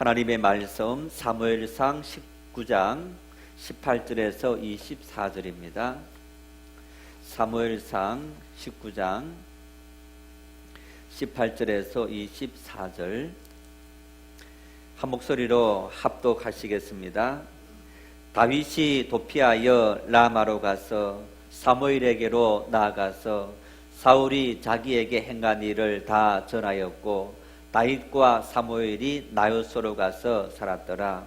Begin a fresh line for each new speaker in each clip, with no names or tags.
하나님의 말씀 사무엘상 19장 18절에서 24절입니다. 사무엘상 19장 18절에서 24절 한 목소리로 합독하시겠습니다. 다윗이 도피하여 라마로 가서 사무엘에게로 나아가서 사울이 자기에게 행한 일을 다 전하였고 다윗과 사무엘이 나요스로 가서 살았더라.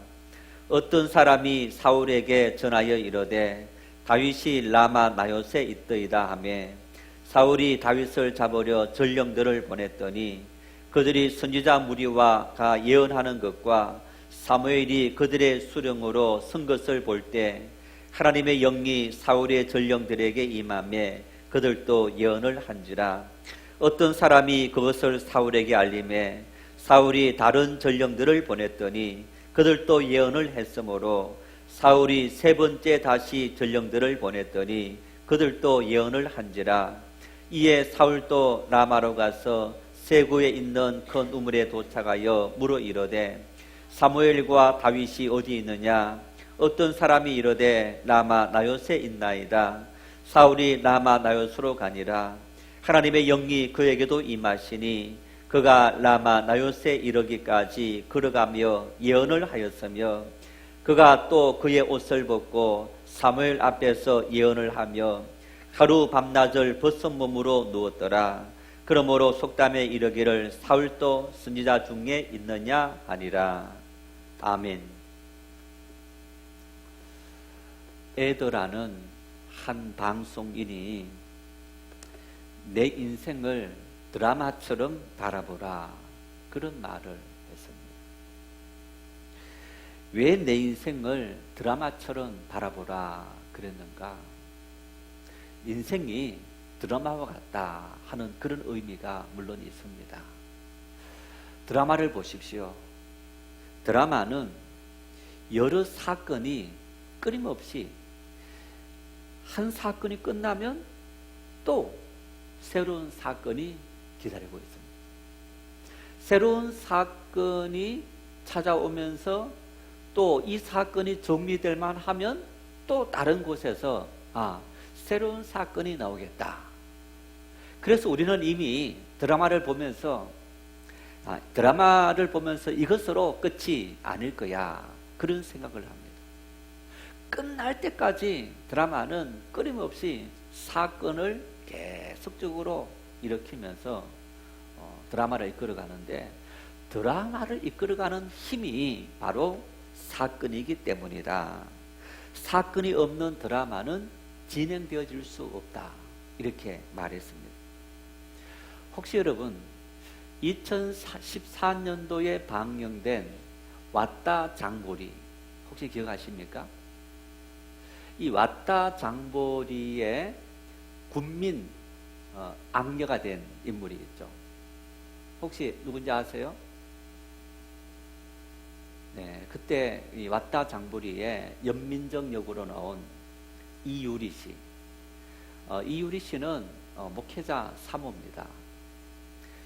어떤 사람이 사울에게 전하여 이르되 다윗이 라마 나요스에 있더이다 하며 사울이 다윗을 잡으려 전령들을 보냈더니 그들이 선지자 무리와 가 예언하는 것과 사무엘이 그들의 수령으로 선 것을 볼 때 하나님의 영이 사울의 전령들에게 임하며 그들도 예언을 한지라. 어떤 사람이 그것을 사울에게 알림해 사울이 다른 전령들을 보냈더니 그들도 예언을 했으므로 사울이 세 번째 다시 전령들을 보냈더니 그들도 예언을 한지라. 이에 사울도 라마로 가서 세구에 있는 큰 우물에 도착하여 물어 이르되 사무엘과 다윗이 어디 있느냐? 어떤 사람이 이르되 라마 나요스에 있나이다. 사울이 라마 나요스로 가니라. 하나님의 영이 그에게도 임하시니 그가 라마 나요스에 이르기까지 걸어가며 예언을 하였으며 그가 또 그의 옷을 벗고 사무엘 앞에서 예언을 하며 하루 밤낮을 벗은 몸으로 누웠더라. 그러므로 속담에 이르기를 사울도 선지자 중에 있느냐 하니라. 아멘. 에더라는 한 방송인이 내 인생을 드라마처럼 바라보라 그런 말을 했습니다. 왜 내 인생을 드라마처럼 바라보라 그랬는가? 인생이 드라마와 같다 하는 그런 의미가 물론 있습니다. 드라마를 보십시오. 드라마는 여러 사건이 끊임없이 한 사건이 끝나면 또 새로운 사건이 기다리고 있습니다. 새로운 사건이 찾아오면서 또 이 사건이 정리될 만하면 또 다른 곳에서 새로운 사건이 나오겠다. 그래서 우리는 이미 드라마를 보면서 이것으로 끝이 아닐 거야 그런 생각을 합니다. 끝날 때까지 드라마는 끊임없이 사건을 계속적으로 일으키면서 드라마를 이끌어가는데 드라마를 이끌어가는 힘이 바로 사건이기 때문이다. 사건이 없는 드라마는 진행되어질 수 없다. 이렇게 말했습니다. 혹시 여러분 2014년도에 방영된 왔다 장보리 혹시 기억하십니까? 이 왔다 장보리의 군민 악녀가 된 인물이 있죠. 혹시 누군지 아세요? 네, 그때 이 왔다 장보리의 연민정 역으로 나온 이유리 씨. 이유리 씨는 목회자 사모입니다.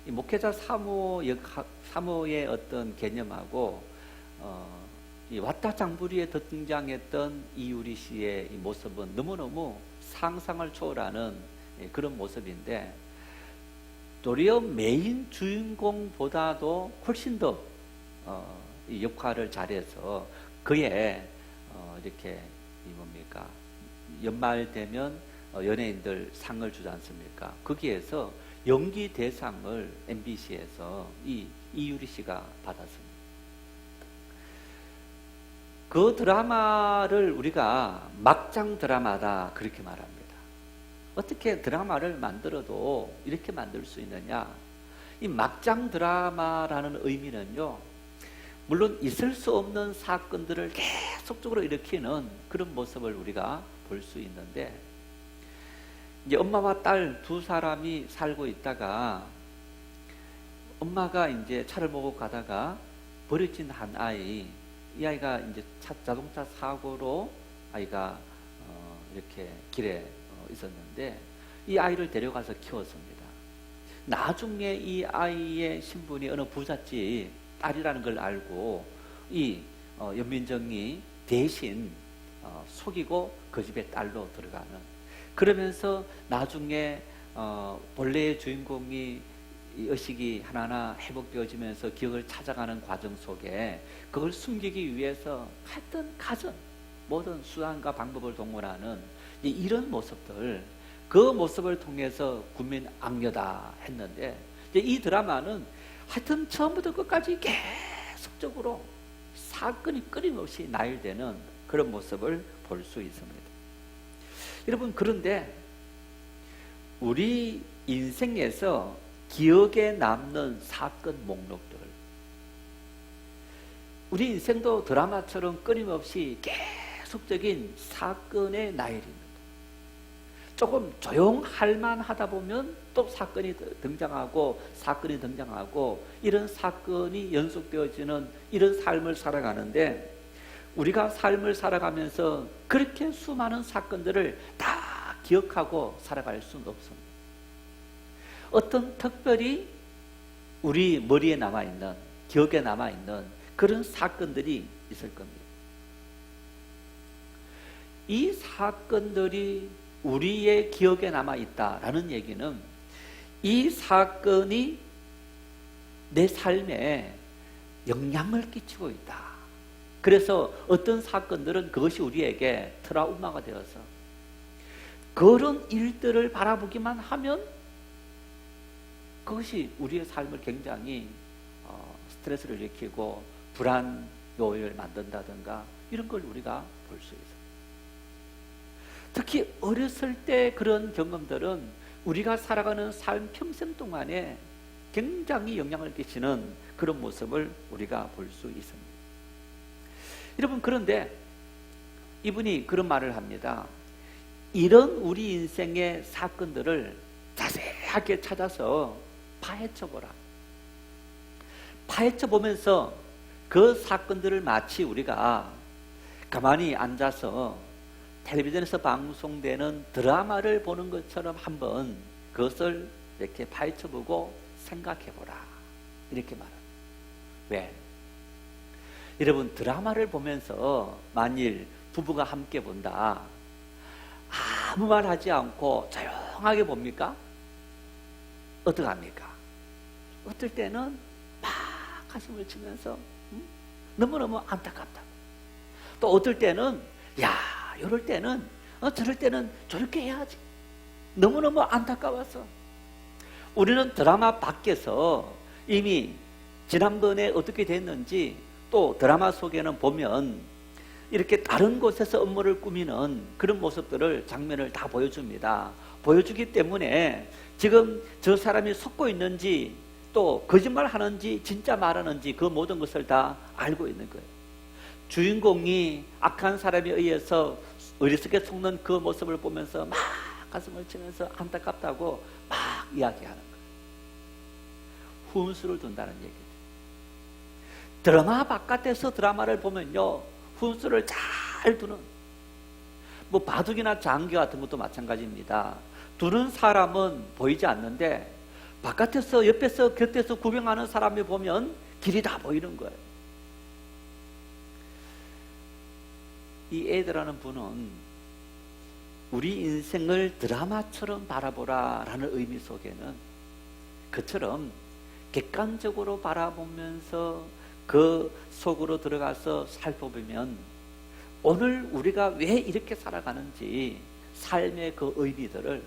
이 목회자 사모의 어떤 개념하고 이 왔다 장보리에 등장했던 이유리 씨의 이 모습은 너무너무 상상을 초월하는 그런 모습인데 도리어 메인 주인공보다도 훨씬 더 이 역할을 잘해서 그의 이렇게 연말 되면 연예인들 상을 주지 않습니까? 거기에서 연기 대상을 MBC에서 이유리 씨가 받았습니다. 그 드라마를 우리가 막장 드라마다 그렇게 말합니다. 어떻게 드라마를 만들어도 이렇게 만들 수 있느냐? 이 막장 드라마라는 의미는요, 물론 있을 수 없는 사건들을 계속적으로 일으키는 그런 모습을 우리가 볼 수 있는데, 이제 엄마와 딸 두 사람이 살고 있다가 엄마가 이제 차를 몰고 가다가 버려진 한 아이, 이 아이가 이제 자동차 사고로 아이가 이렇게 길에 있었는데 이 아이를 데려가서 키웠습니다. 나중에 이 아이의 신분이 어느 부잣집 딸이라는 걸 알고 이 연민정이 대신 속이고 그 집의 딸로 들어가는, 그러면서 나중에 본래의 주인공이 이 의식이 하나하나 회복되어지면서 기억을 찾아가는 과정 속에 그걸 숨기기 위해서 하여튼 가진 모든 수단과 방법을 동원하는 이런 모습들, 그 모습을 통해서 국민 악녀다 했는데, 이 드라마는 하여튼 처음부터 끝까지 계속적으로 사건이 끊임없이 나열되는 그런 모습을 볼 수 있습니다. 여러분, 그런데 우리 인생에서 기억에 남는 사건 목록들, 우리 인생도 드라마처럼 끊임없이 계속적인 사건의 나열입니다. 조금 조용할 만하다 보면 또 사건이 등장하고 이런 사건이 연속되어지는 이런 삶을 살아가는데, 우리가 삶을 살아가면서 그렇게 수많은 사건들을 다 기억하고 살아갈 수는 없습니다. 어떤 특별히 우리 머리에 남아있는, 기억에 남아있는 그런 사건들이 있을 겁니다. 이 사건들이 우리의 기억에 남아있다라는 얘기는 이 사건이 내 삶에 영향을 끼치고 있다. 그래서 어떤 사건들은 그것이 우리에게 트라우마가 되어서 그런 일들을 바라보기만 하면 그것이 우리의 삶을 굉장히 스트레스를 일으키고 불안 요인을 만든다든가 이런 걸 우리가 볼 수 있어요. 특히 어렸을 때 그런 경험들은 우리가 살아가는 삶 평생 동안에 굉장히 영향을 끼치는 그런 모습을 우리가 볼 수 있습니다. 여러분, 그런데 이분이 그런 말을 합니다. 이런 우리 인생의 사건들을 자세하게 찾아서 파헤쳐보라. 파헤쳐보면서 그 사건들을 마치 우리가 가만히 앉아서 텔레비전에서 방송되는 드라마를 보는 것처럼 한번 그것을 이렇게 파헤쳐보고 생각해보라. 이렇게 말합니다. 왜? 여러분, 드라마를 보면서 만일 부부가 함께 본다, 아무 말 하지 않고 조용하게 봅니까? 어떻게 합니까? 어떨 때는 막 가슴을 치면서 너무너무 안타깝다. 또 어떨 때는 이럴 때는 저럴 때는 저렇게 해야지. 너무너무 안타까워서. 우리는 드라마 밖에서 이미 지난번에 어떻게 됐는지, 또 드라마 속에는 보면 이렇게 다른 곳에서 업무를 꾸미는 그런 모습들을, 장면을 다 보여줍니다. 보여주기 때문에 지금 저 사람이 속고 있는지, 또 거짓말 하는지 진짜 말하는지 그 모든 것을 다 알고 있는 거예요. 주인공이 악한 사람에 의해서 어리석게 속는 그 모습을 보면서 막 가슴을 치면서 안타깝다고 막 이야기하는 거예요. 훈수를 둔다는 얘기죠. 드라마 바깥에서 드라마를 보면요, 훈수를 잘 두는, 뭐 바둑이나 장기 같은 것도 마찬가지입니다. 두는 사람은 보이지 않는데 바깥에서, 옆에서, 곁에서 구경하는 사람이 보면 길이 다 보이는 거예요. 이 애들하는 분은 우리 인생을 드라마처럼 바라보라 라는 의미 속에는 그처럼 객관적으로 바라보면서 그 속으로 들어가서 살펴보면 오늘 우리가 왜 이렇게 살아가는지, 삶의 그 의미들을,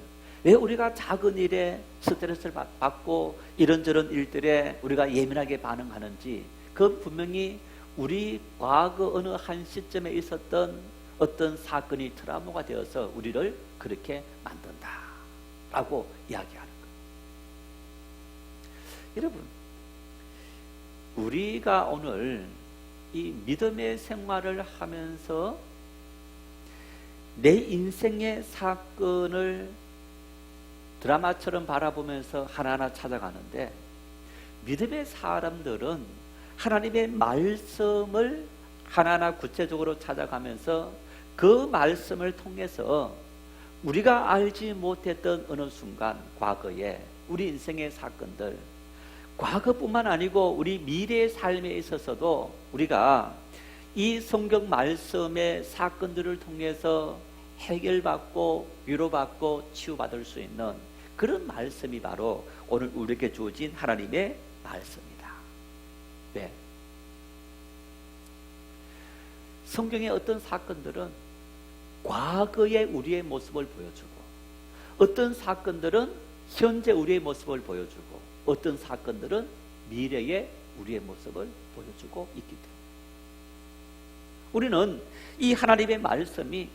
왜 우리가 작은 일에 스트레스를 받고 이런저런 일들에 우리가 예민하게 반응하는지, 그 분명히 우리 과거 어느 한 시점에 있었던 어떤 사건이 트라우마가 되어서 우리를 그렇게 만든다 라고 이야기하는 거예요. 여러분, 우리가 오늘 이 믿음의 생활을 하면서 내 인생의 사건을 드라마처럼 바라보면서 하나하나 찾아가는데, 믿음의 사람들은 하나님의 말씀을 하나하나 구체적으로 찾아가면서 그 말씀을 통해서 우리가 알지 못했던 어느 순간, 과거에 우리 인생의 사건들, 과거뿐만 아니고 우리 미래의 삶에 있어서도 우리가 이 성경 말씀의 사건들을 통해서 해결받고 위로받고 치유받을 수 있는 그런 말씀이 바로 오늘 우리에게 주어진 하나님의 말씀이다. 왜? 성경의 어떤 사건들은 과거의 우리의 모습을 보여주고, 어떤 사건들은 현재 우리의 모습을 보여주고, 어떤 사건들은 미래의 우리의 모습을 보여주고 있기 때문에 우리는 이 하나님의 말씀이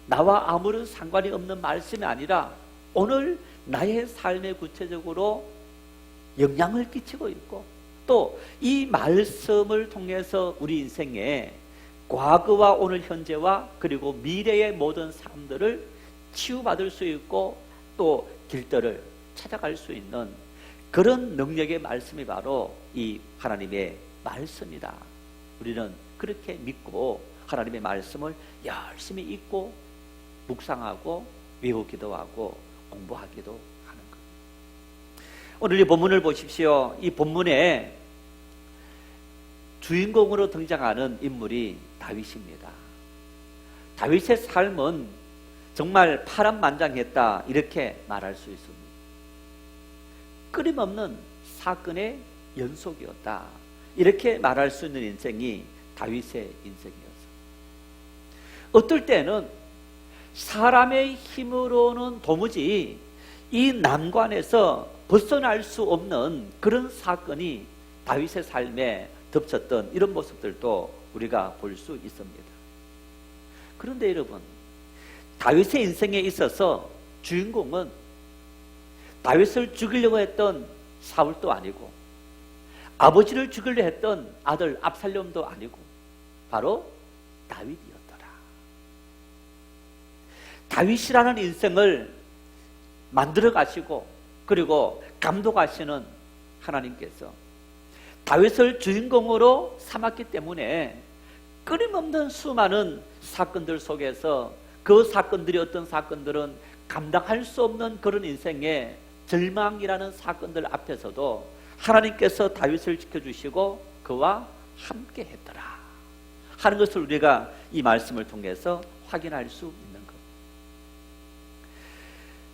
나와 아무런 상관이 없는 말씀이 아니라 오늘 나의 삶에 구체적으로 영향을 끼치고 있고, 또 이 말씀을 통해서 우리 인생에 과거와 오늘 현재와 그리고 미래의 모든 삶들을 치유받을 수 있고 또 길들을 찾아갈 수 있는 그런 능력의 말씀이 바로 이 하나님의 말씀이다. 우리는 그렇게 믿고 하나님의 말씀을 열심히 읽고 묵상하고 외우기도 하고 공부하기도 하는 겁니다. 오늘 이 본문을 보십시오. 이 본문에 주인공으로 등장하는 인물이 다윗입니다. 다윗의 삶은 정말 파란만장했다 이렇게 말할 수 있습니다. 끊임없는 사건의 연속이었다 이렇게 말할 수 있는 인생이 다윗의 인생이었어요. 어떨 때는 사람의 힘으로는 도무지 이 난관에서 벗어날 수 없는 그런 사건이 다윗의 삶에 덮쳤던 이런 모습들도 우리가 볼 수 있습니다. 그런데 여러분, 다윗의 인생에 있어서 주인공은 다윗을 죽이려고 했던 사울도 아니고 아버지를 죽이려 했던 아들 압살롬도 아니고 바로 다윗이었더라. 다윗이라는 인생을 만들어 가시고 그리고 감독하시는 하나님께서 다윗을 주인공으로 삼았기 때문에 끊임없는 수많은 사건들 속에서 그 사건들이 어떤 사건들은 감당할 수 없는 그런 인생의 절망이라는 사건들 앞에서도 하나님께서 다윗을 지켜주시고 그와 함께 했더라 하는 것을 우리가 이 말씀을 통해서 확인할 수 있는 것.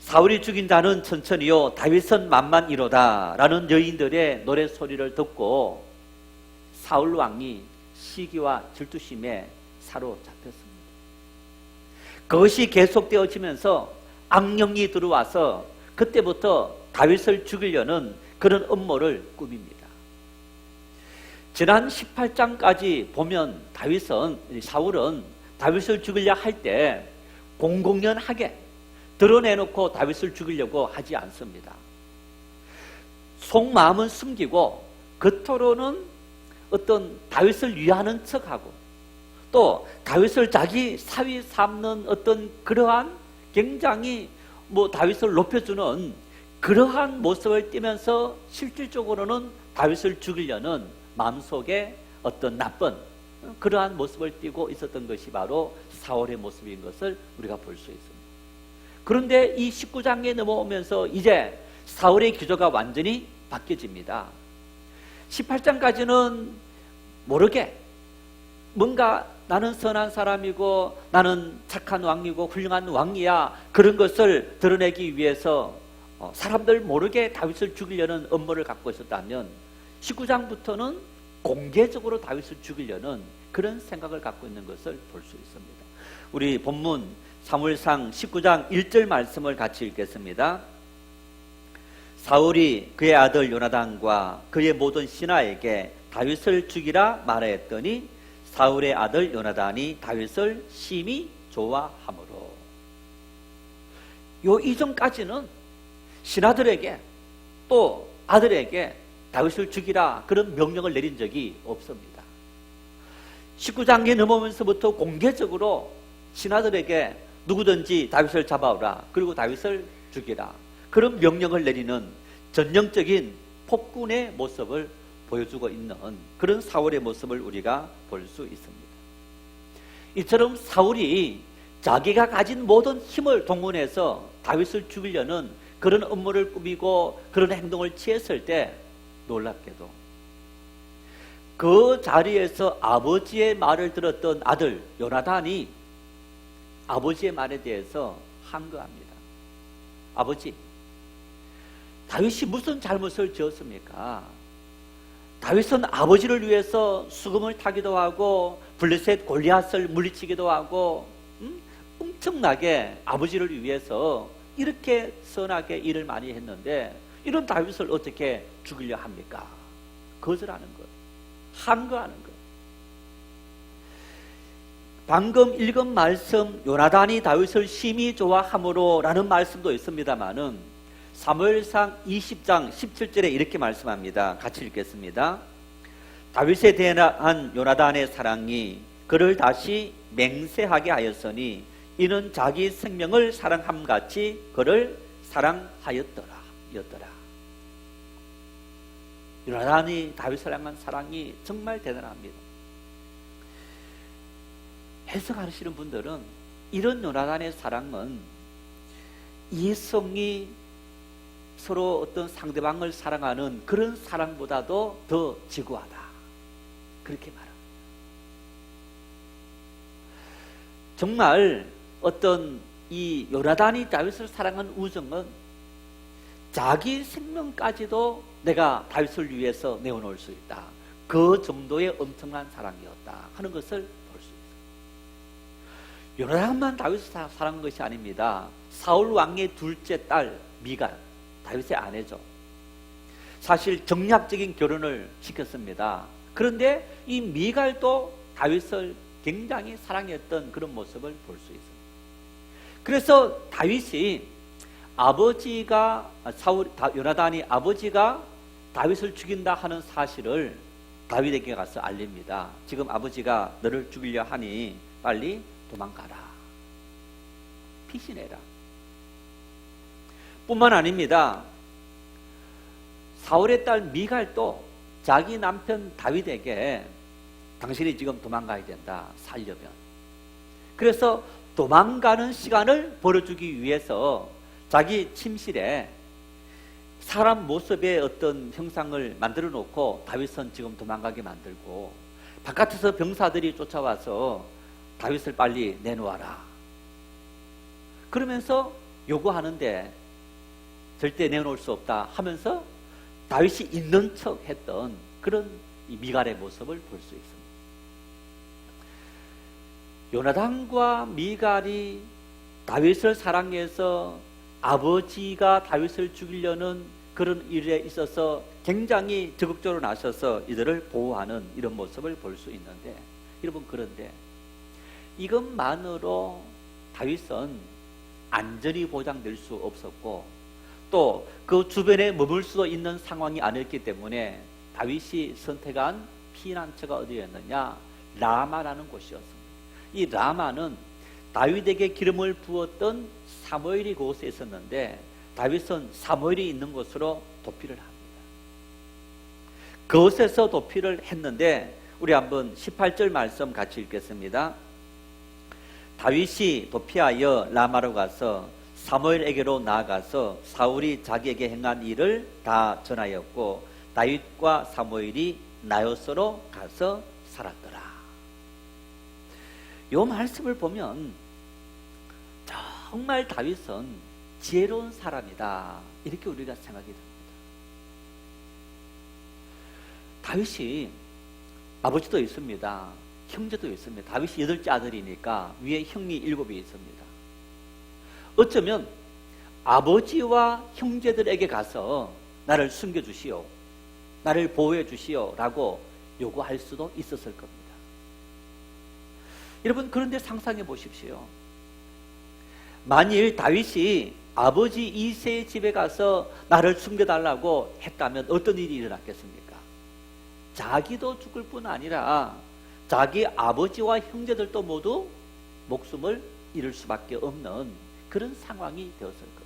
사울이 죽인 자는 천천히요 다윗은 만만이로다 라는 여인들의 노래소리를 듣고 사울 왕이 시기와 질투심에 사로잡혔습니다. 그것이 계속되어지면서 악령이 들어와서 그때부터 다윗을 죽이려는 그런 음모를 꾸밉니다. 지난 18장까지 보면 사울은 다윗을 죽이려 할 때 공공연하게 드러내놓고 다윗을 죽이려고 하지 않습니다. 속마음은 숨기고 겉으로는 어떤 다윗을 위하는 척하고 또 다윗을 자기 사위 삼는 어떤 그러한 굉장히 다윗을 높여주는 그러한 모습을 띠면서 실질적으로는 다윗을 죽이려는 마음속에 어떤 나쁜 그러한 모습을 띠고 있었던 것이 바로 사울의 모습인 것을 우리가 볼 수 있습니다. 그런데 이 19장에 넘어오면서 이제 사울의 기조가 완전히 바뀌어집니다. 18장까지는 모르게 뭔가 나는 선한 사람이고 나는 착한 왕이고 훌륭한 왕이야 그런 것을 드러내기 위해서 사람들 모르게 다윗을 죽이려는 음모를 갖고 있었다면 19장부터는 공개적으로 다윗을 죽이려는 그런 생각을 갖고 있는 것을 볼 수 있습니다. 우리 본문 사무엘상 19장 1절 말씀을 같이 읽겠습니다. 사울이 그의 아들 요나단과 그의 모든 신하에게 다윗을 죽이라 말하였더니 사울의 아들 요나단이 다윗을 심히 좋아하므로. 이전까지는 신하들에게 또 아들에게 다윗을 죽이라 그런 명령을 내린 적이 없습니다. 19장에 넘어오면서부터 공개적으로 신하들에게 누구든지 다윗을 잡아오라 그리고 다윗을 죽이라 그런 명령을 내리는 전형적인 폭군의 모습을 보여주고 있는 그런 사울의 모습을 우리가 볼 수 있습니다. 이처럼 사울이 자기가 가진 모든 힘을 동원해서 다윗을 죽이려는 그런 음모를 꾸미고 그런 행동을 취했을 때 놀랍게도 그 자리에서 아버지의 말을 들었던 아들 요나단이 아버지의 말에 대해서 항거합니다. 아버지, 다윗이 무슨 잘못을 지었습니까? 다윗은 아버지를 위해서 수금을 타기도 하고 블레셋 골리앗을 물리치기도 하고 엄청나게 아버지를 위해서 이렇게 선하게 일을 많이 했는데 이런 다윗을 어떻게 죽이려 합니까? 거절하는 것, 항거하는 것. 방금 읽은 말씀 요나단이 다윗을 심히 좋아함으로 라는 말씀도 있습니다마는 사무엘상 20장 17절에 이렇게 말씀합니다. 같이 읽겠습니다. 다윗에 대한 요나단의 사랑이 그를 다시 맹세하게 하였으니 이는 자기 생명을 사랑함같이 그를 사랑하였더라. 요나단이 다윗을 향한 사랑이 정말 대단합니다. 해석하시는 분들은 이런 요나단의 사랑은 이성이 서로 어떤 상대방을 사랑하는 그런 사랑보다도 더 지구하다, 그렇게 말합니다. 정말 어떤 이 요나단이 다윗을 사랑한 우정은 자기 생명까지도 내가 다윗을 위해서 내어놓을 수 있다, 그 정도의 엄청난 사랑이었다 하는 것을 볼 수 있습니다. 요나단만 다윗을 사랑한 것이 아닙니다. 사울 왕의 둘째 딸 미갈, 다윗의 아내죠. 사실 정략적인 결혼을 시켰습니다. 그런데 이 미갈도 다윗을 굉장히 사랑했던 그런 모습을 볼 수 있습니다. 그래서 다윗이 요나단이 아버지가 다윗을 죽인다 하는 사실을 다윗에게 가서 알립니다. 지금 아버지가 너를 죽이려 하니 빨리 도망가라, 피신해라. 뿐만 아닙니다. 사울의 딸 미갈도 자기 남편 다윗에게 당신이 지금 도망가야 된다, 살려면. 그래서 도망가는 시간을 벌어주기 위해서 자기 침실에 사람 모습의 어떤 형상을 만들어 놓고 다윗은 지금 도망가게 만들고, 바깥에서 병사들이 쫓아와서 다윗을 빨리 내놓아라 그러면서 요구하는데 절대 내놓을 수 없다 하면서 다윗이 있는 척 했던 그런 이 미갈의 모습을 볼 수 있습니다. 요나단과 미갈이 다윗을 사랑해서 아버지가 다윗을 죽이려는 그런 일에 있어서 굉장히 적극적으로 나서서 이들을 보호하는 이런 모습을 볼 수 있는데, 여러분, 그런데 이것만으로 다윗은 안전이 보장될 수 없었고 또 그 주변에 머물 수도 있는 상황이 아니었기 때문에 다윗이 선택한 피난처가 어디였느냐? 라마라는 곳이었습니다. 이 라마는 다윗에게 기름을 부었던 사무엘이 그곳에 있었는데 다윗은 사무엘이 있는 곳으로 도피를 합니다. 그곳에서 도피를 했는데 우리 한번 18절 말씀 같이 읽겠습니다. 다윗이 도피하여 라마로 가서 사무엘에게로 나아가서 사울이 자기에게 행한 일을 다 전하였고 다윗과 사무엘이 나요스로 가서 살았더라. 이 말씀을 보면 정말 다윗은 지혜로운 사람이다, 이렇게 우리가 생각이 됩니다. 다윗이 아버지도 있습니다. 형제도 있습니다. 다윗이 8째 아들이니까 위에 형이 7이 있습니다. 어쩌면 아버지와 형제들에게 가서 나를 숨겨주시오, 나를 보호해 주시오 라고 요구할 수도 있었을 겁니다. 여러분, 그런데 상상해 보십시오. 만일 다윗이 아버지 이새의 집에 가서 나를 숨겨달라고 했다면 어떤 일이 일어났겠습니까? 자기도 죽을 뿐 아니라 자기 아버지와 형제들도 모두 목숨을 잃을 수밖에 없는 그런 상황이 되었을 겁니다.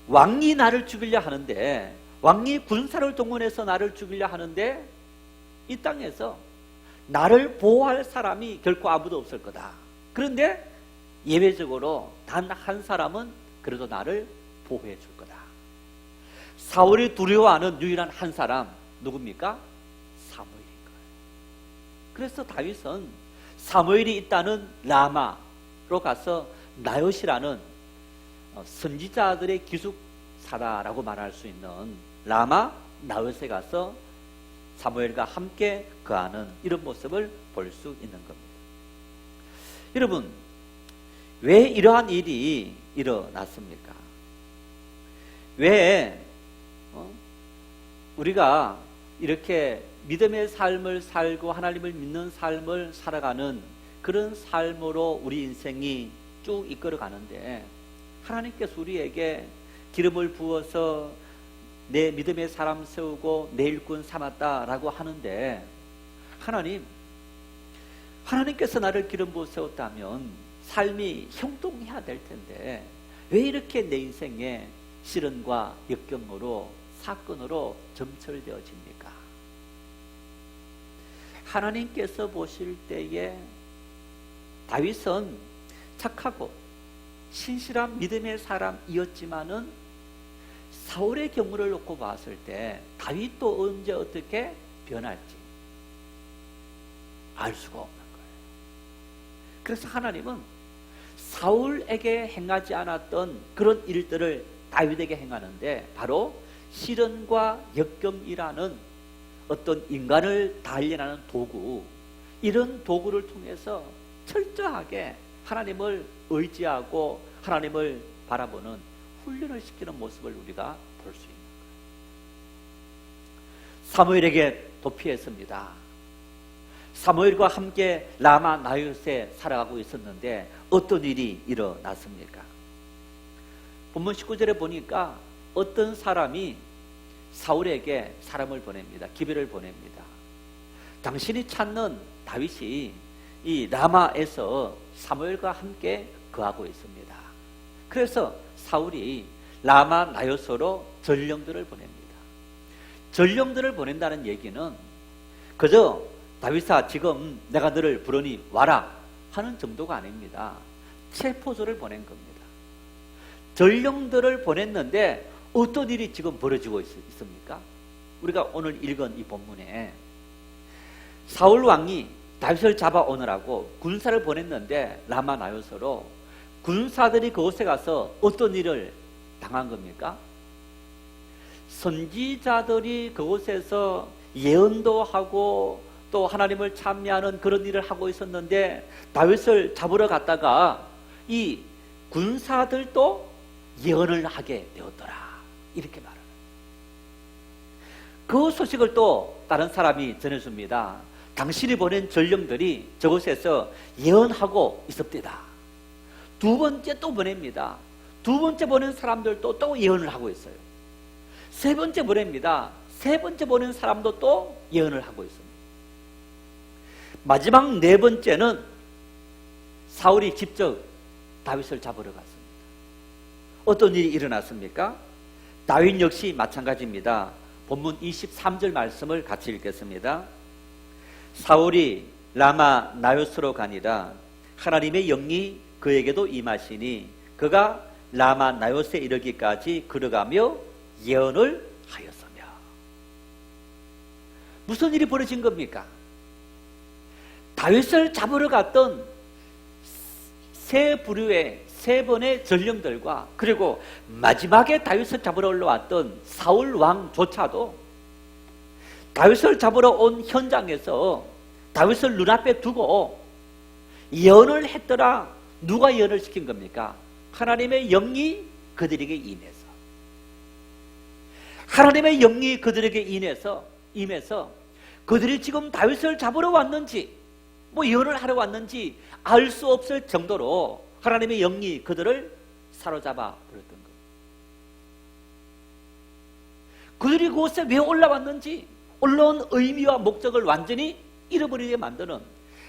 왕이 나를 죽이려 하는데, 왕이 군사를 동원해서 나를 죽이려 하는데 이 땅에서 나를 보호할 사람이 결코 아무도 없을 거다. 그런데 예외적으로 단 한 사람은 그래도 나를 보호해 줄 거다. 사울이 두려워하는 유일한 한 사람 누굽니까? 사무엘인 거예요. 그래서 다윗은 사무엘이 있다는 라마로 가서 나요시라는 선지자들의 기숙사다라고 말할 수 있는 라마 나요시에 가서 사무엘과 함께 거하는 이런 모습을 볼 수 있는 겁니다. 여러분, 왜 이러한 일이 일어났습니까? 왜 우리가 이렇게 믿음의 삶을 살고 하나님을 믿는 삶을 살아가는 그런 삶으로 우리 인생이 쭉 이끌어 가는데 하나님께서 우리에게 기름을 부어서 내 믿음의 사람 세우고 내 일꾼 삼았다라고 하는데 하나님께서 나를 기름 부어 세웠다면 삶이 형통해야 될 텐데 왜 이렇게 내 인생에 시련과 역경으로 사건으로 점철되어집니까? 하나님께서 보실 때에 다윗은 착하고 신실한 믿음의 사람이었지만은 사울의 경우를 놓고 봤을 때 다윗도 언제 어떻게 변할지 알 수가 없는 거예요. 그래서 하나님은 사울에게 행하지 않았던 그런 일들을 다윗에게 행하는데 바로 시련과 역경이라는 어떤 인간을 단련하는 도구, 이런 도구를 통해서 철저하게 하나님을 의지하고 하나님을 바라보는 훈련을 시키는 모습을 우리가 볼 수 있는 거예요. 사무엘에게 도피했습니다. 사무엘과 함께 라마 나요시에 살아가고 있었는데 어떤 일이 일어났습니까? 본문 19절에 보니까 어떤 사람이 사울에게 사람을 보냅니다. 기별을 보냅니다. 당신이 찾는 다윗이 이 라마에서 사무엘과 함께 거하고 있습니다. 그래서 사울이 라마 나요소로 전령들을 보냅니다. 전령들을 보낸다는 얘기는 그저 다윗아 지금 내가 너를 부르니 와라 하는 정도가 아닙니다. 체포조를 보낸 겁니다. 전령들을 보냈는데 어떤 일이 지금 벌어지고 있습니까? 우리가 오늘 읽은 이 본문에 사울 왕이 다윗을 잡아오느라고 군사를 보냈는데 라마 나요소로 군사들이 그곳에 가서 어떤 일을 당한 겁니까? 선지자들이 그곳에서 예언도 하고 또 하나님을 찬미하는 그런 일을 하고 있었는데 다윗을 잡으러 갔다가 이 군사들도 예언을 하게 되었더라 이렇게 말하는 그 소식을 또 다른 사람이 전해줍니다. 당신이 보낸 전령들이 저곳에서 예언하고 있었대다. 두 번째 또 보냅니다. 두 번째 보낸 사람들도 또 예언을 하고 있어요. 세 번째 보냅니다. 세 번째 보낸 사람도 또 예언을 하고 있습니다. 마지막 네 번째는 사울이 직접 다윗을 잡으러 갔습니다. 어떤 일이 일어났습니까? 다윗 역시 마찬가지입니다. 본문 23절 말씀을 같이 읽겠습니다. 사울이 라마 나요스로 가니라 하나님의 영이 그에게도 임하시니 그가 라마 나요스에 이르기까지 걸어가며 예언을 하였으며. 무슨 일이 벌어진 겁니까? 다윗을 잡으러 갔던 세 부류의 세 번의 전령들과 그리고 마지막에 다윗을 잡으러 올라왔던 사울 왕조차도 다윗을 잡으러 온 현장에서 다윗을 눈앞에 두고 예언을 했더라. 누가 예언을 시킨 겁니까? 하나님의 영이 그들에게 임해서 하나님의 영이 그들에게 임해서 그들이 지금 다윗을 잡으러 왔는지 뭐 예언을 하러 왔는지 알 수 없을 정도로 하나님의 영이 그들을 사로잡아 버렸던 것. 그들이 그곳에 왜 올라왔는지 올라온 의미와 목적을 완전히 잃어버리게 만드는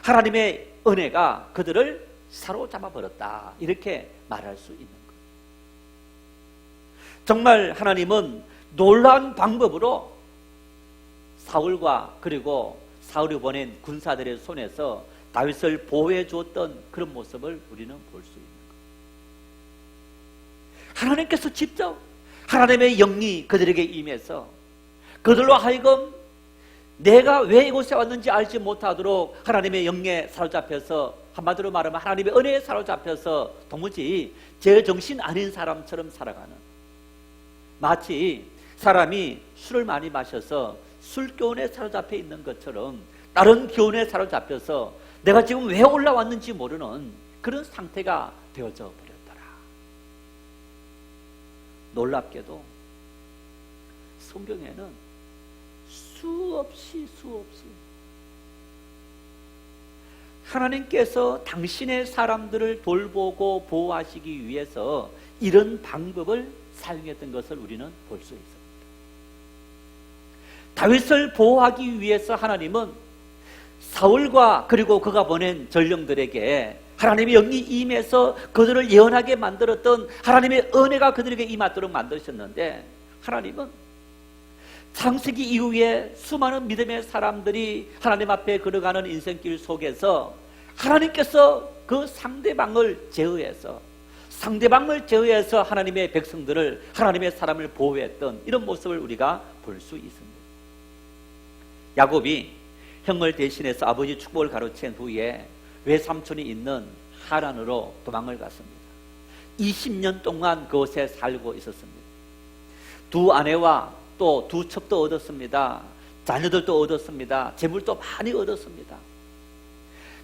하나님의 은혜가 그들을 사로잡아 버렸다. 이렇게 말할 수 있는 것. 정말 하나님은 놀라운 방법으로 사울과 그리고 사울이 보낸 군사들의 손에서 다윗을 보호해 주었던 그런 모습을 우리는 볼 수 있는 것. 하나님께서 직접 하나님의 영이 그들에게 임해서 그들로 하여금 내가 왜 이곳에 왔는지 알지 못하도록 하나님의 영에 사로잡혀서, 한마디로 말하면 하나님의 은혜에 사로잡혀서 도무지 제정신 아닌 사람처럼 살아가는, 마치 사람이 술을 많이 마셔서 술 기운에 사로잡혀 있는 것처럼 다른 기운에 사로잡혀서 내가 지금 왜 올라왔는지 모르는 그런 상태가 되어져 버렸더라. 놀랍게도 성경에는 수없이 하나님께서 당신의 사람들을 돌보고 보호하시기 위해서 이런 방법을 사용했던 것을 우리는 볼 수 있습니다. 다윗을 보호하기 위해서 하나님은 사울과 그리고 그가 보낸 전령들에게 하나님의 영이 임해서 그들을 예언하게 만들었던 하나님의 은혜가 그들에게 임하도록 만드셨는데, 하나님은 창세기 이후에 수많은 믿음의 사람들이 하나님 앞에 걸어가는 인생길 속에서 하나님께서 그 상대방을 제어해서 하나님의 백성들을, 하나님의 사람을 보호했던 이런 모습을 우리가 볼 수 있습니다. 야곱이 형을 대신해서 아버지 축복을 가로챈 후에 외삼촌이 있는 하란으로 도망을 갔습니다. 20년 동안 그곳에 살고 있었습니다. 두 아내와 또 두 첩도 얻었습니다. 자녀들도 얻었습니다. 재물도 많이 얻었습니다.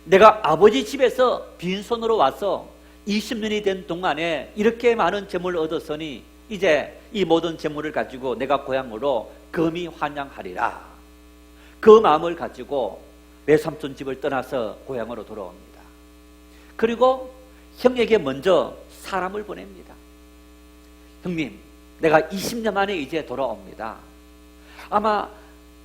내가 아버지 집에서 빈손으로 와서 20년이 된 동안에 이렇게 많은 재물을 얻었으니 이제 이 모든 재물을 가지고 내가 고향으로 금이 환영하리라. 그 마음을 가지고 외삼촌 집을 떠나서 고향으로 돌아옵니다. 그리고 형에게 먼저 사람을 보냅니다. 형님, 내가 20년 만에 이제 돌아옵니다. 아마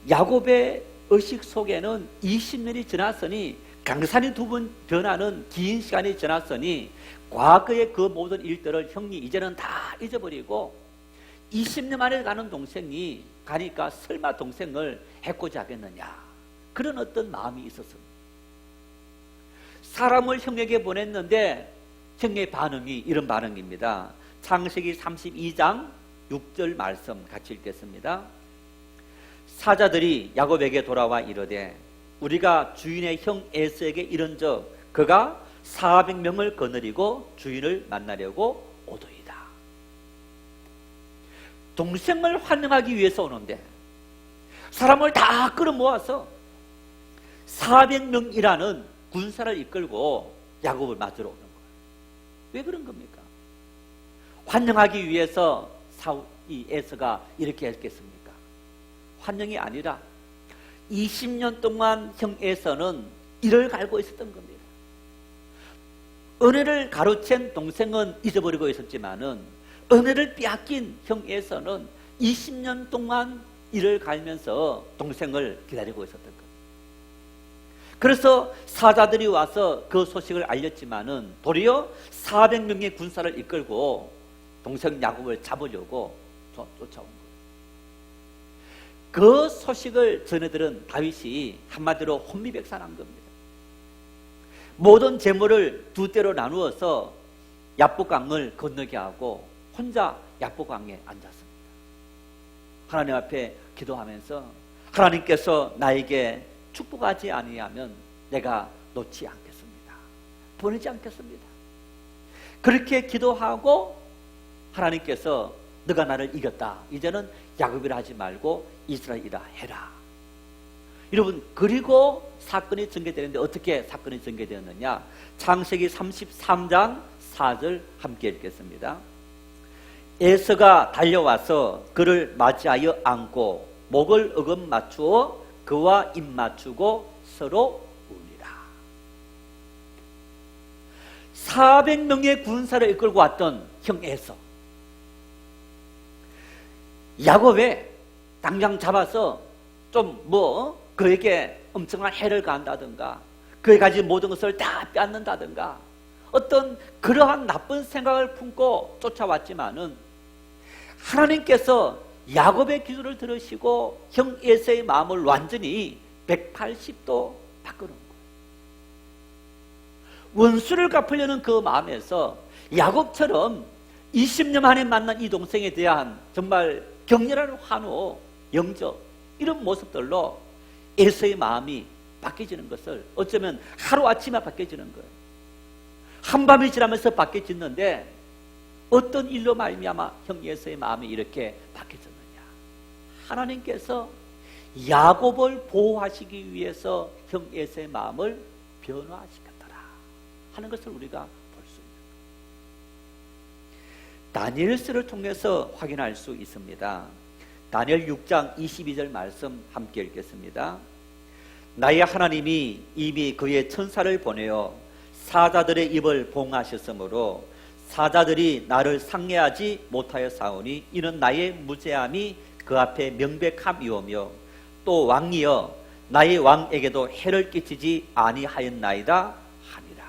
야곱의 의식 속에는 20년이 지났으니, 강산이 두 번 변하는 긴 시간이 지났으니 과거의 그 모든 일들을 형이 이제는 다 잊어버리고 20년 만에 가는 동생이 가니까 설마 동생을 해코지 하겠느냐, 그런 어떤 마음이 있었습니다. 사람을 형에게 보냈는데 형의 반응이 이런 반응입니다. 창세기 32장 6절 말씀 같이 읽겠습니다. 사자들이 야곱에게 돌아와 이르되 우리가 주인의 형 에서에게 이른적 그가 400명을 거느리고 주인을 만나려고 오더이다. 동생을 환영하기 위해서 오는데 사람을 다 끌어모아서 400명이라는 군사를 이끌고 야곱을 맞으러 오는 거예요. 왜 그런 겁니까? 환영하기 위해서 이 에서가 이렇게 했겠습니까? 환영이 아니라 20년 동안 형 에서는 이를 갈고 있었던 겁니다. 은혜를 가로챈 동생은 잊어버리고 있었지만은 은혜를 빼앗긴 형 에서는 20년 동안 이를 갈면서 동생을 기다리고 있었던 겁니다. 그래서 사자들이 와서 그 소식을 알렸지만은 도리어 400명의 군사를 이끌고 동생 야곱을 잡으려고 쫓아온 거예요. 그 소식을 전해들은 다윗이 한마디로 혼미백산한 겁니다. 모든 재물을 두 대로 나누어서 야복강을 건너게 하고 혼자 야복강에 앉았습니다. 하나님 앞에 기도하면서 하나님께서 나에게 축복하지 아니하면 내가 놓지 않겠습니다. 보내지 않겠습니다. 그렇게 기도하고 하나님께서 너가 나를 이겼다. 이제는 야곱이라 하지 말고 이스라엘이라 해라. 여러분, 그리고 사건이 전개되는데 어떻게 사건이 전개되었느냐? 창세기 33장 4절 함께 읽겠습니다. 에서가 달려와서 그를 맞이하여 안고 목을 어금 맞추어 그와 입 맞추고 서로 우니라. 400명의 군사를 이끌고 왔던 형 에서 야곱에 당장 잡아서 좀 그에게 엄청난 해를 가한다든가 그에 가진 모든 것을 다 빼앗는다든가 어떤 그러한 나쁜 생각을 품고 쫓아왔지만은 하나님께서 야곱의 기도를 들으시고 형 에서의 마음을 완전히 180도 바꾸는 거예요. 원수를 갚으려는 그 마음에서 야곱처럼 20년 만에 만난 이 동생에 대한 정말 격렬한 환호, 영접, 이런 모습들로 에서의 마음이 바뀌어지는 것을, 어쩌면 하루아침에 바뀌어지는 거예요. 한밤이 지나면서 바뀌어지는데 어떤 일로 말미암아 형 에서의 마음이 이렇게 바뀌어졌느냐? 하나님께서 야곱을 보호하시기 위해서 형 에서의 마음을 변화시켰더라 하는 것을 우리가 볼 수 있는 거예요. 다니엘서를 통해서 확인할 수 있습니다. 다니엘 6장 22절 말씀 함께 읽겠습니다. 나의 하나님이 이미 그의 천사를 보내어 사자들의 입을 봉하셨으므로 사자들이 나를 상해하지 못하였사오니 이는 나의 무죄함이 그 앞에 명백함이오며 또 왕이여 나의 왕에게도 해를 끼치지 아니하였나이다 하니라.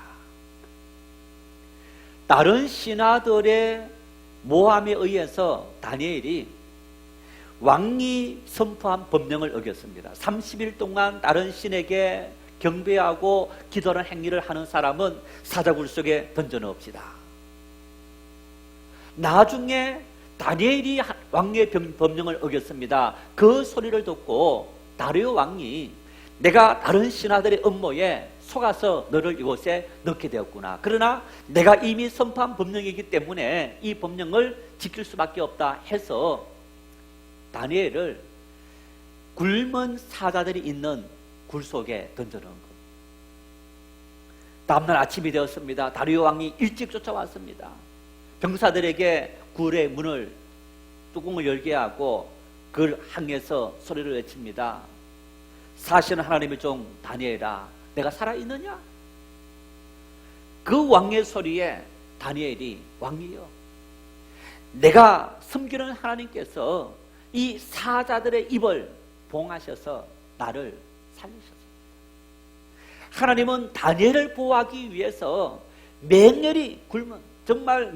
다른 신하들의 모함에 의해서 다니엘이 왕이 선포한 법령을 어겼습니다. 30일 동안 다른 신에게 경배하고 기도하는 행위를 하는 사람은 사자굴 속에 던져넣읍시다. 나중에 다니엘이 왕의 법령을 어겼습니다. 그 소리를 듣고 다리오 왕이 내가 다른 신하들의 음모에 속아서 너를 이곳에 넣게 되었구나. 그러나 내가 이미 선포한 법령이기 때문에 이 법령을 지킬 수밖에 없다 해서 다니엘을 굶은 사자들이 있는 굴 속에 던져놓은 것. 다음날 아침이 되었습니다. 다리오 왕이 일찍 쫓아왔습니다. 병사들에게 굴의 문을, 뚜껑을 열게 하고 그를 향해서 소리를 외칩니다. 사시는 하나님의 종 다니엘아, 내가 살아있느냐? 그 왕의 소리에 다니엘이 왕이여, 내가 섬기는 하나님께서 이 사자들의 입을 봉하셔서 나를 살리셨습니다. 하나님은 다니엘을 보호하기 위해서 맹렬히 굶은, 정말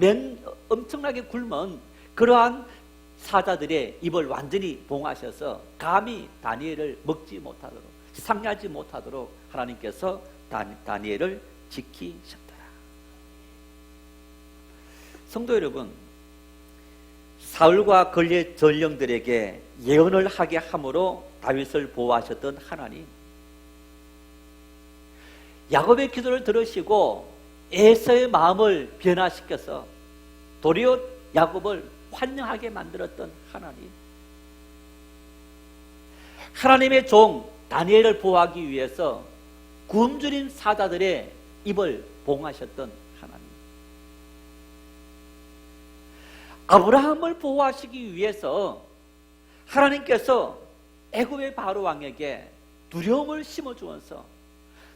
엄청나게 굶은 그러한 사자들의 입을 완전히 봉하셔서 감히 다니엘을 먹지 못하도록, 상하지 못하도록 하나님께서 다니엘을 지키셨더라. 성도 여러분, 사울과 걸렛 전령들에게 예언을 하게 함으로 다윗을 보호하셨던 하나님, 야곱의 기도를 들으시고 에서의 마음을 변화시켜서 도리어 야곱을 환영하게 만들었던 하나님, 하나님의 종 다니엘을 보호하기 위해서 굶주린 사자들의 입을 봉하셨던 하나님, 아브라함을 보호하시기 위해서 하나님께서 애굽의 바로 왕에게 두려움을 심어주면서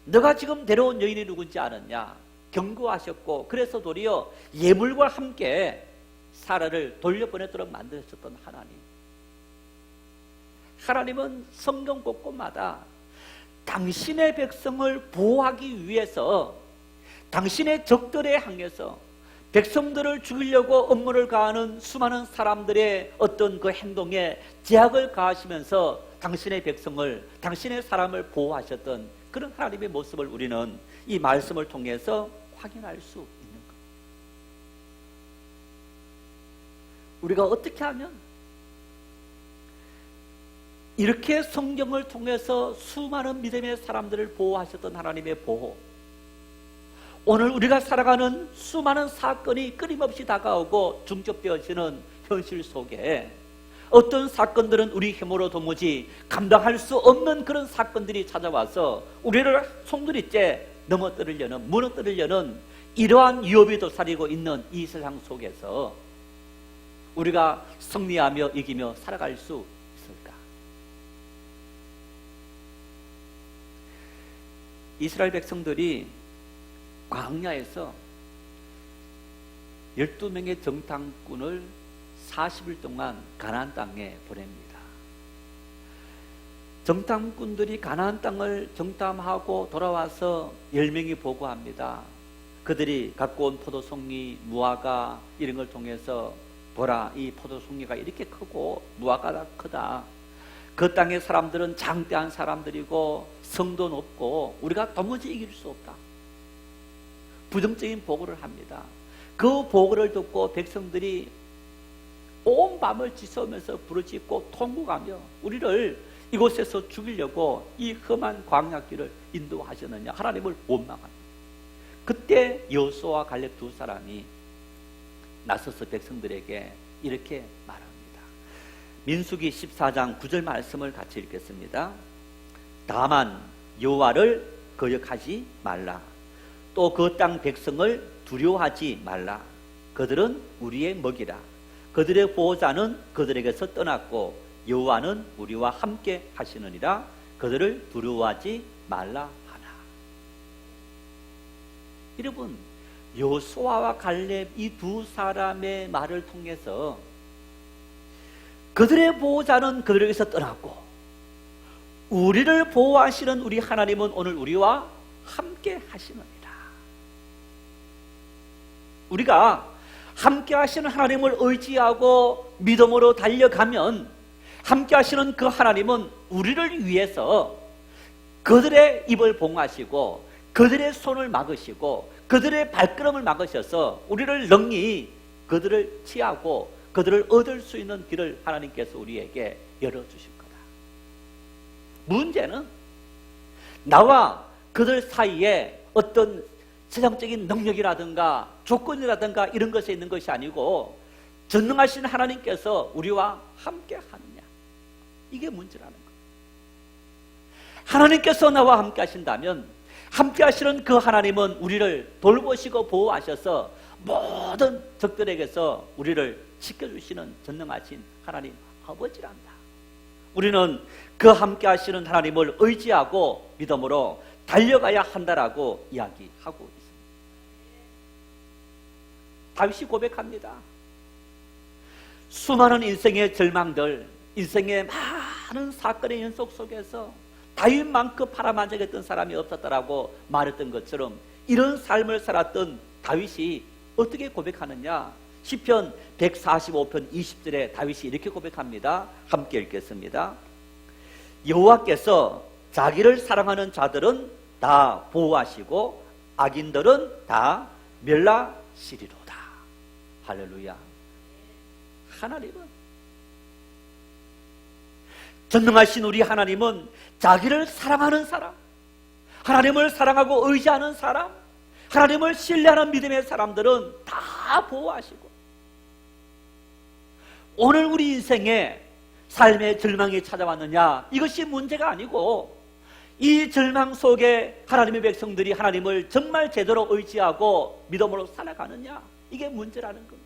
너가 지금 데려온 여인이 누군지 아느냐 경고하셨고, 그래서 도리어 예물과 함께 사라를 돌려보내도록 만드셨던 하나님, 하나님은 성경 곳곳마다 당신의 백성을 보호하기 위해서 당신의 적들에 향해서 백성들을 죽이려고 업무를 가하는 수많은 사람들의 어떤 그 행동에 제약을 가하시면서 당신의 백성을, 당신의 사람을 보호하셨던 그런 하나님의 모습을 우리는 이 말씀을 통해서 확인할 수 있는 것. 우리가 어떻게 하면 이렇게 성경을 통해서 수많은 믿음의 사람들을 보호하셨던 하나님의 보호, 오늘 우리가 살아가는 수많은 사건이 끊임없이 다가오고 중첩되어지는 현실 속에 어떤 사건들은 우리 힘으로 도무지 감당할 수 없는 그런 사건들이 찾아와서 우리를 송두리째 넘어뜨리려는, 무너뜨리려는 이러한 위협이 도사리고 있는 이 세상 속에서 우리가 승리하며 이기며 살아갈 수 있을까? 이스라엘 백성들이 광야에서 12명의 정탐꾼을 40일 동안 가나안 땅에 보냅니다. 정탐꾼들이 가나안 땅을 정탐하고 돌아와서 10명이 보고합니다. 그들이 갖고 온 포도송이, 무화과 이런 걸 통해서 보라, 이 포도송이가 이렇게 크고 무화과가 크다. 그 땅의 사람들은 장대한 사람들이고 성도 높고 우리가 도무지 이길 수 없다. 부정적인 보고를 합니다. 그 보고를 듣고 백성들이 온 밤을 지새우면서 부르짖고 통곡하며 우리를 이곳에서 죽이려고 이 험한 광야길을 인도하셨느냐 하나님을 원망합니다. 그때 여호수아와 갈렙 두 사람이 나서서 백성들에게 이렇게 말합니다. 민수기 14장 9절 말씀을 같이 읽겠습니다. 다만 여호와를 거역하지 말라. 또 그 땅 백성을 두려워하지 말라. 그들은 우리의 먹이라. 그들의 보호자는 그들에게서 떠났고 여호와는 우리와 함께 하시느니라. 그들을 두려워하지 말라 하나. 여러분, 여호수아와 갈렙 이 두 사람의 말을 통해서 그들의 보호자는 그들에게서 떠났고 우리를 보호하시는 우리 하나님은 오늘 우리와 함께 하시느니라. 우리가 함께 하시는 하나님을 의지하고 믿음으로 달려가면 함께 하시는 그 하나님은 우리를 위해서 그들의 입을 봉하시고 그들의 손을 막으시고 그들의 발걸음을 막으셔서 우리를 능히 그들을 취하고 그들을 얻을 수 있는 길을 하나님께서 우리에게 열어주실 거다. 문제는 나와 그들 사이에 어떤 세상적인 능력이라든가 조건이라든가 이런 것에 있는 것이 아니고 전능하신 하나님께서 우리와 함께 하느냐, 이게 문제라는 거예요. 하나님께서 나와 함께 하신다면 함께 하시는 그 하나님은 우리를 돌보시고 보호하셔서 모든 적들에게서 우리를 지켜주시는 전능하신 하나님 아버지란다. 우리는 그 함께 하시는 하나님을 의지하고 믿음으로 달려가야 한다라고 이야기하고 있습니다. 다윗이 고백합니다. 수많은 인생의 절망들, 인생의 많은 사건의 연속 속에서 다윗만큼 파란만장했던 사람이 없었다라고 말했던 것처럼 이런 삶을 살았던 다윗이 어떻게 고백하느냐? 시편 145편 20절에 다윗이 이렇게 고백합니다. 함께 읽겠습니다. 여호와께서 자기를 사랑하는 자들은 다 보호하시고 악인들은 다 멸하시리로다. 할렐루야. 하나님은, 전능하신 우리 하나님은 자기를 사랑하는 사람, 하나님을 사랑하고 의지하는 사람, 하나님을 신뢰하는 믿음의 사람들은 다 보호하시고, 오늘 우리 인생에 삶의 절망이 찾아왔느냐, 이것이 문제가 아니고 이 절망 속에 하나님의 백성들이 하나님을 정말 제대로 의지하고 믿음으로 살아가느냐, 이게 문제라는 겁니다.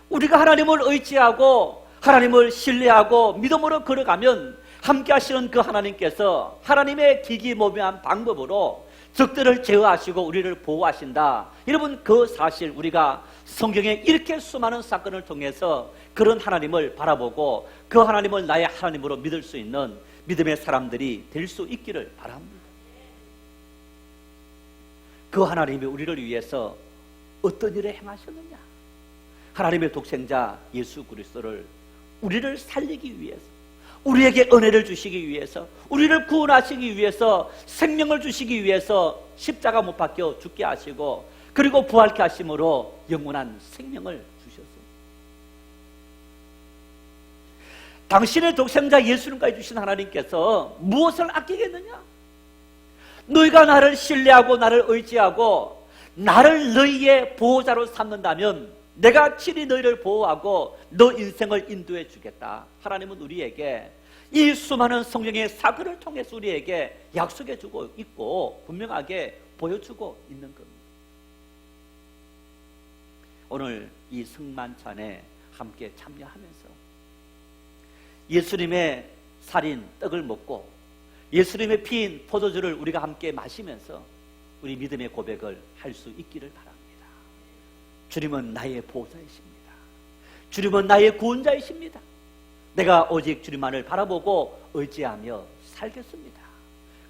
우리가 하나님을 의지하고 하나님을 신뢰하고 믿음으로 걸어가면 함께 하시는 그 하나님께서 하나님의 기기모묘한 방법으로 적들을 제어하시고 우리를 보호하신다. 여러분, 그 사실 우리가 성경에 이렇게 수많은 사건을 통해서 그런 하나님을 바라보고 그 하나님을 나의 하나님으로 믿을 수 있는 믿음의 사람들이 될 수 있기를 바랍니다. 그 하나님이 우리를 위해서 어떤 일을 행하셨느냐? 하나님의 독생자 예수 그리스도를 우리를 살리기 위해서, 우리에게 은혜를 주시기 위해서, 우리를 구원하시기 위해서, 생명을 주시기 위해서 십자가 못 박혀 죽게 하시고 그리고 부활케 하심으로 영원한 생명을 주셨습니다. 당신의 독생자 예수님까지 주신 하나님께서 무엇을 아끼겠느냐? 너희가 나를 신뢰하고 나를 의지하고 나를 너희의 보호자로 삼는다면 내가 친히 너희를 보호하고 너 인생을 인도해 주겠다. 하나님은 우리에게 이 수많은 성경의 사건을 통해서 우리에게 약속해 주고 있고 분명하게 보여주고 있는 겁니다. 오늘 이 성만찬에 함께 참여하면서 예수님의 살인 떡을 먹고 예수님의 피인 포도주를 우리가 함께 마시면서 우리 믿음의 고백을 할 수 있기를 바랍니다. 주님은 나의 보호자이십니다. 주님은 나의 구원자이십니다. 내가 오직 주님만을 바라보고 의지하며 살겠습니다.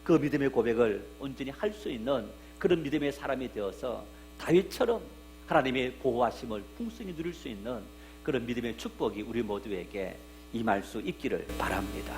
그 믿음의 고백을 온전히 할 수 있는 그런 믿음의 사람이 되어서 다윗처럼 하나님의 보호하심을 풍성히 누릴 수 있는 그런 믿음의 축복이 우리 모두에게 임할 수 있기를 바랍니다.